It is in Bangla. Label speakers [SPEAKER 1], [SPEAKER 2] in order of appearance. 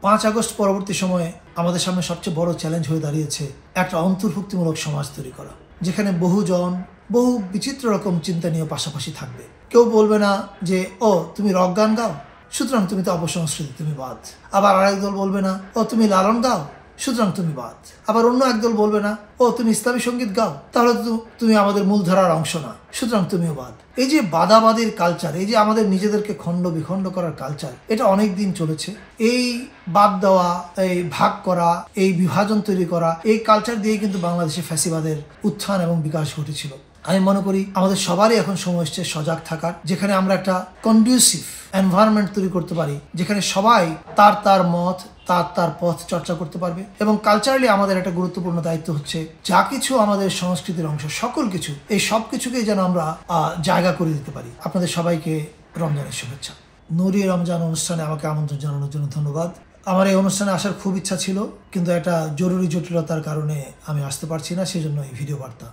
[SPEAKER 1] 5 আগস্ট পরবর্তী সময়ে আমাদের সামনে সবচেয়ে বড় চ্যালেঞ্জ হয়ে দাঁড়িয়েছে একটা অন্তর্ভুক্তিমূলক সমাজ তৈরি করা, যেখানে বহুজন বহু বিচিত্র রকম চিন্তা নিয়ে পাশাপাশি থাকবে। কেউ বলবে না যে ও তুমি রক গান গাও, সুতরাং তুমি তো অপসংস্কৃতি, তুমি বাদ। আবার আরেক দল বলবে না ও তুমি লালন গাও, সুতরাং তুমি বাদ। আবার অন্য একদল বলবে না ও তুমি ইসলামী সঙ্গীত গাও, তাহলে তুমি আমাদের মূলধারার অংশ না, সুতরাং তুমিও বাদ। এই যে বাদাবাদির কালচার, এই যে আমাদের নিজেদেরকে খণ্ড বিখণ্ড করার কালচার, এটা অনেক দিন চলেছে। এই বাদ দেওয়া, এই ভাগ করা, এই বিভাজন তৈরি করা, এই কালচার দিয়ে কিন্তু বাংলাদেশে ফ্যাসিবাদের উত্থান এবং বিকাশ ঘটেছিল। আমি মনে করি আমাদের সবারই এখন সময় এসছে সজাগ থাকার, যেখানে আমরা একটা কন্ডিউসিভ এনভায়রনমেন্ট তৈরি করতে পারি, যেখানে সবাই তার মত তার পথ চর্চা করতে পারবে। এবং কালচারালি আমাদের একটা গুরুত্বপূর্ণ দায়িত্ব হচ্ছে যা কিছু আমাদের সংস্কৃতির অংশ, সকল কিছু, এই সব কিছুকেই যেন আমরা জায়গা করে দিতে পারি। আপনাদের সবাইকে রমজানের শুভেচ্ছা। নুরি রমজান অনুষ্ঠানে আমাকে আমন্ত্রণ জানানোর জন্য ধন্যবাদ। আমার এই অনুষ্ঠানে আসার খুব ইচ্ছা ছিল, কিন্তু একটা জরুরি জটিলতার কারণে আমি আসতে পারছি না, সেই জন্য এই ভিডিও বার্তা।